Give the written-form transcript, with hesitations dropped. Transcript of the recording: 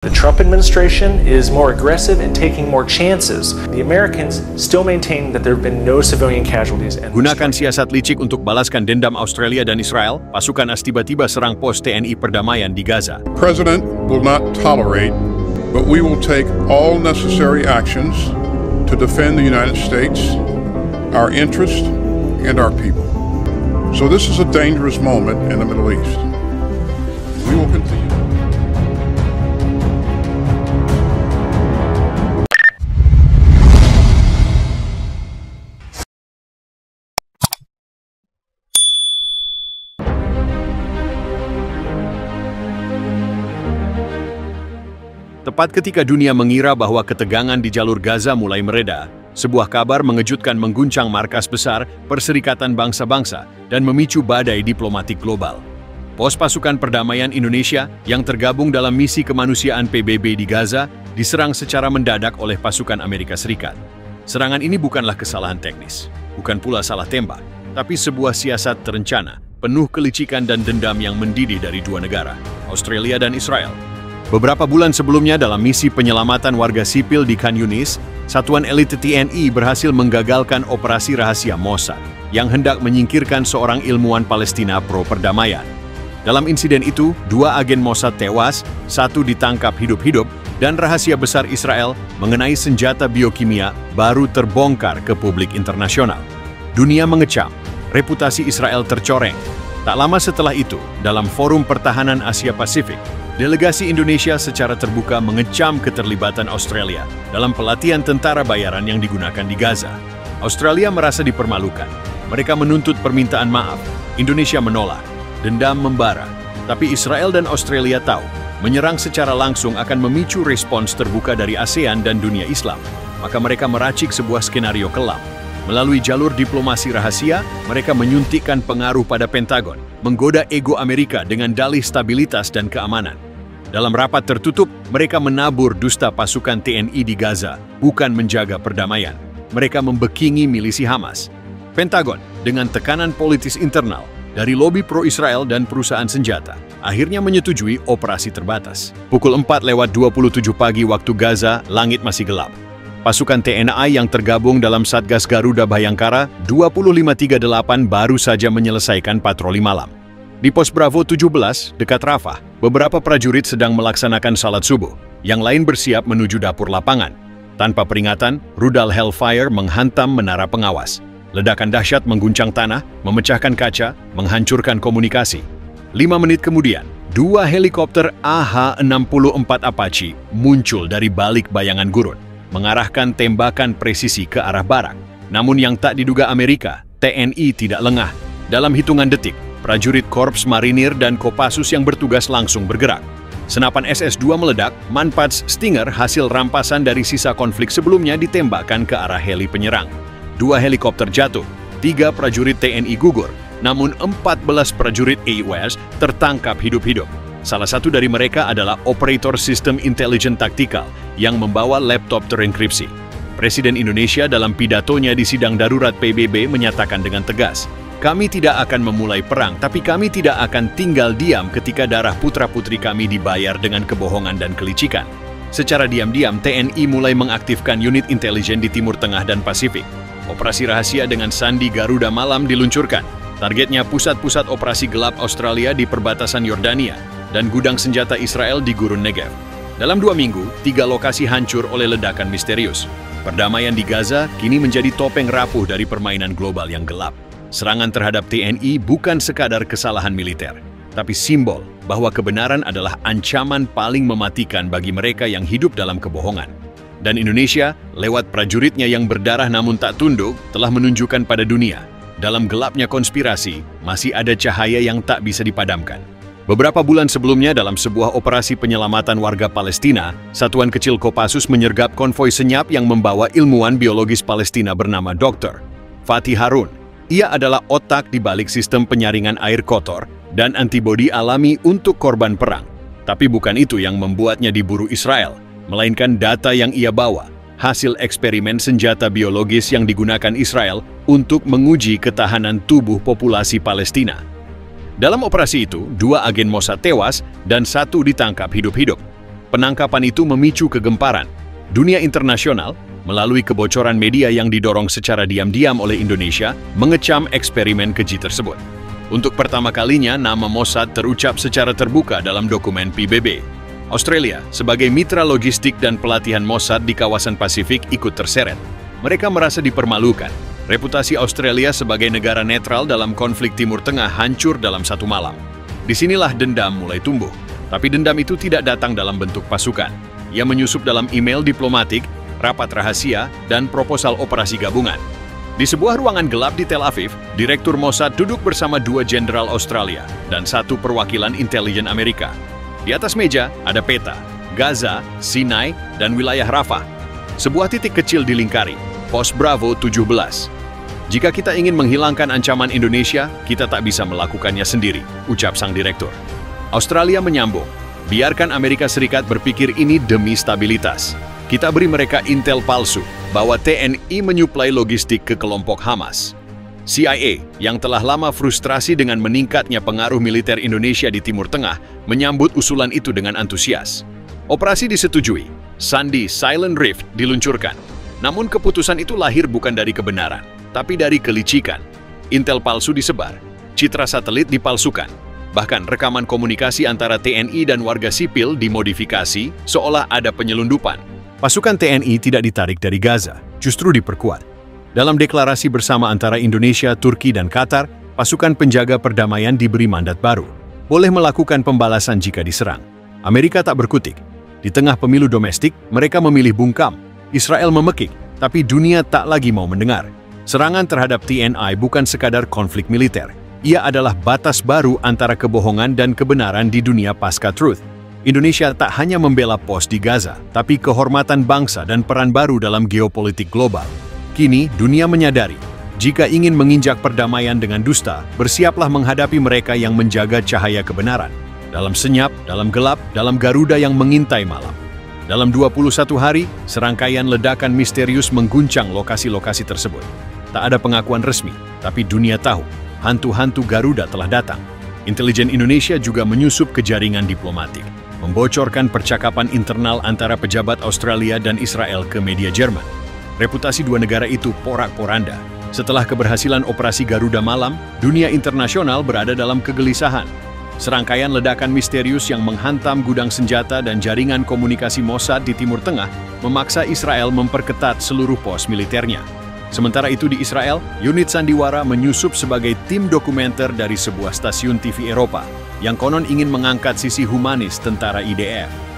The Trump administration is more aggressive and taking more chances. The Americans still maintain that there have been no civilian casualties. Gunakan siasat licik untuk balaskan dendam Australia dan Israel, pasukan AS tiba-tiba serang pos TNI perdamaian di Gaza. President will not tolerate, but we will take all necessary actions to defend the United States, our interests, and our people. So this is a dangerous moment in the Middle East. We will continue. Tepat ketika dunia mengira bahwa ketegangan di jalur Gaza mulai mereda, sebuah kabar mengejutkan mengguncang markas besar Perserikatan Bangsa-Bangsa dan memicu badai diplomatik global. Pos pasukan perdamaian Indonesia yang tergabung dalam misi kemanusiaan PBB di Gaza diserang secara mendadak oleh pasukan Amerika Serikat. Serangan ini bukanlah kesalahan teknis, bukan pula salah tembak, tapi sebuah siasat terencana, penuh kelicikan dan dendam yang mendidih dari dua negara, Australia dan Israel. Beberapa bulan sebelumnya dalam misi penyelamatan warga sipil di Khan Yunis, satuan elit TNI berhasil menggagalkan operasi rahasia Mossad yang hendak menyingkirkan seorang ilmuwan Palestina pro-perdamaian. Dalam insiden itu, 2 agen Mossad tewas, 1 ditangkap hidup-hidup, dan rahasia besar Israel mengenai senjata biokimia baru terbongkar ke publik internasional. Dunia mengecam, reputasi Israel tercoreng. Tak lama setelah itu, dalam Forum Pertahanan Asia Pasifik, delegasi Indonesia secara terbuka mengecam keterlibatan Australia dalam pelatihan tentara bayaran yang digunakan di Gaza. Australia merasa dipermalukan. Mereka menuntut permintaan maaf. Indonesia menolak. Dendam membara. Tapi Israel dan Australia tahu, menyerang secara langsung akan memicu respons terbuka dari ASEAN dan dunia Islam. Maka mereka meracik sebuah skenario kelam. Melalui jalur diplomasi rahasia, mereka menyuntikkan pengaruh pada Pentagon, menggoda ego Amerika dengan dalih stabilitas dan keamanan. Dalam rapat tertutup, mereka menabur dusta pasukan TNI di Gaza, bukan menjaga perdamaian. Mereka membekingi milisi Hamas. Pentagon, dengan tekanan politis internal dari lobi pro-Israel dan perusahaan senjata, akhirnya menyetujui operasi terbatas. Pukul 4:27 pagi waktu Gaza, langit masih gelap. Pasukan TNI yang tergabung dalam Satgas Garuda Bhayangkara 2538 baru saja menyelesaikan patroli malam. Di pos Bravo 17, dekat Rafah, beberapa prajurit sedang melaksanakan salat subuh. Yang lain bersiap menuju dapur lapangan. Tanpa peringatan, rudal Hellfire menghantam menara pengawas. Ledakan dahsyat mengguncang tanah, memecahkan kaca, menghancurkan komunikasi. 5 menit kemudian, 2 helikopter AH-64 Apache muncul dari balik bayangan gurun, mengarahkan tembakan presisi ke arah barak. Namun yang tak diduga Amerika, TNI tidak lengah. Dalam hitungan detik, prajurit Korps Marinir dan Kopassus yang bertugas langsung bergerak. Senapan SS-2 meledak, Manpads Stinger hasil rampasan dari sisa konflik sebelumnya ditembakkan ke arah heli penyerang. 2 helikopter jatuh, 3 prajurit TNI gugur, namun 14 prajurit AUS tertangkap hidup-hidup. Salah satu dari mereka adalah operator sistem intelijen taktikal yang membawa laptop terenkripsi. Presiden Indonesia dalam pidatonya di sidang darurat PBB menyatakan dengan tegas, "Kami tidak akan memulai perang, tapi kami tidak akan tinggal diam ketika darah putra-putri kami dibayar dengan kebohongan dan kelicikan." Secara diam-diam, TNI mulai mengaktifkan unit intelijen di Timur Tengah dan Pasifik. Operasi rahasia dengan sandi Garuda Malam diluncurkan. Targetnya pusat-pusat operasi gelap Australia di perbatasan Yordania dan gudang senjata Israel di Gurun Negev. Dalam 2 minggu, 3 lokasi hancur oleh ledakan misterius. Perdamaian di Gaza kini menjadi topeng rapuh dari permainan global yang gelap. Serangan terhadap TNI bukan sekadar kesalahan militer, tapi simbol bahwa kebenaran adalah ancaman paling mematikan bagi mereka yang hidup dalam kebohongan. Dan Indonesia, lewat prajuritnya yang berdarah namun tak tunduk, telah menunjukkan pada dunia, dalam gelapnya konspirasi, masih ada cahaya yang tak bisa dipadamkan. Beberapa bulan sebelumnya dalam sebuah operasi penyelamatan warga Palestina, satuan kecil Kopassus menyergap konvoi senyap yang membawa ilmuwan biologis Palestina bernama Dr. Fatih Harun. Ia adalah otak di balik sistem penyaringan air kotor dan antibodi alami untuk korban perang. Tapi bukan itu yang membuatnya diburu Israel, melainkan data yang ia bawa, hasil eksperimen senjata biologis yang digunakan Israel untuk menguji ketahanan tubuh populasi Palestina. Dalam operasi itu, 2 agen Mossad tewas dan 1 ditangkap hidup-hidup. Penangkapan itu memicu kegemparan. Dunia internasional, melalui kebocoran media yang didorong secara diam-diam oleh Indonesia, mengecam eksperimen keji tersebut. Untuk pertama kalinya, nama Mossad terucap secara terbuka dalam dokumen PBB. Australia, sebagai mitra logistik dan pelatihan Mossad di kawasan Pasifik, ikut terseret. Mereka merasa dipermalukan. Reputasi Australia sebagai negara netral dalam konflik Timur Tengah hancur dalam satu malam. Disinilah dendam mulai tumbuh. Tapi dendam itu tidak datang dalam bentuk pasukan. Ia menyusup dalam email diplomatik, rapat rahasia, dan proposal operasi gabungan. Di sebuah ruangan gelap di Tel Aviv, Direktur Mossad duduk bersama 2 jenderal Australia dan 1 perwakilan intelijen Amerika. Di atas meja ada peta, Gaza, Sinai, dan wilayah Rafah. Sebuah titik kecil dilingkari, pos Bravo 17. Jika kita ingin menghilangkan ancaman Indonesia, kita tak bisa melakukannya sendiri, ucap sang direktur. Australia menyambung, biarkan Amerika Serikat berpikir ini demi stabilitas. Kita beri mereka intel palsu bahwa TNI menyuplai logistik ke kelompok Hamas. CIA, yang telah lama frustrasi dengan meningkatnya pengaruh militer Indonesia di Timur Tengah, menyambut usulan itu dengan antusias. Operasi disetujui, Sandi Silent Rift diluncurkan. Namun keputusan itu lahir bukan dari kebenaran, tapi dari kelicikan. Intel palsu disebar, citra satelit dipalsukan. Bahkan rekaman komunikasi antara TNI dan warga sipil dimodifikasi seolah ada penyelundupan. Pasukan TNI tidak ditarik dari Gaza, justru diperkuat. Dalam deklarasi bersama antara Indonesia, Turki, dan Qatar, pasukan penjaga perdamaian diberi mandat baru. Boleh melakukan pembalasan jika diserang. Amerika tak berkutik. Di tengah pemilu domestik, mereka memilih bungkam. Israel memekik, tapi dunia tak lagi mau mendengar. Serangan terhadap TNI bukan sekadar konflik militer. Ia adalah batas baru antara kebohongan dan kebenaran di dunia pasca Truth. Indonesia tak hanya membela pos di Gaza, tapi kehormatan bangsa dan peran baru dalam geopolitik global. Kini, dunia menyadari, jika ingin menginjak perdamaian dengan dusta, bersiaplah menghadapi mereka yang menjaga cahaya kebenaran. Dalam senyap, dalam gelap, dalam Garuda yang mengintai malam. Dalam 21 hari, serangkaian ledakan misterius mengguncang lokasi-lokasi tersebut. Tak ada pengakuan resmi, tapi dunia tahu. Hantu-hantu Garuda telah datang. Intelijen Indonesia juga menyusup ke jaringan diplomatik, membocorkan percakapan internal antara pejabat Australia dan Israel ke media Jerman. Reputasi 2 negara itu porak-poranda. Setelah keberhasilan operasi Garuda Malam, dunia internasional berada dalam kegelisahan. Serangkaian ledakan misterius yang menghantam gudang senjata dan jaringan komunikasi Mossad di Timur Tengah memaksa Israel memperketat seluruh pos militernya. Sementara itu di Israel, unit sandiwara menyusup sebagai tim dokumenter dari sebuah stasiun TV Eropa yang konon ingin mengangkat sisi humanis tentara IDF.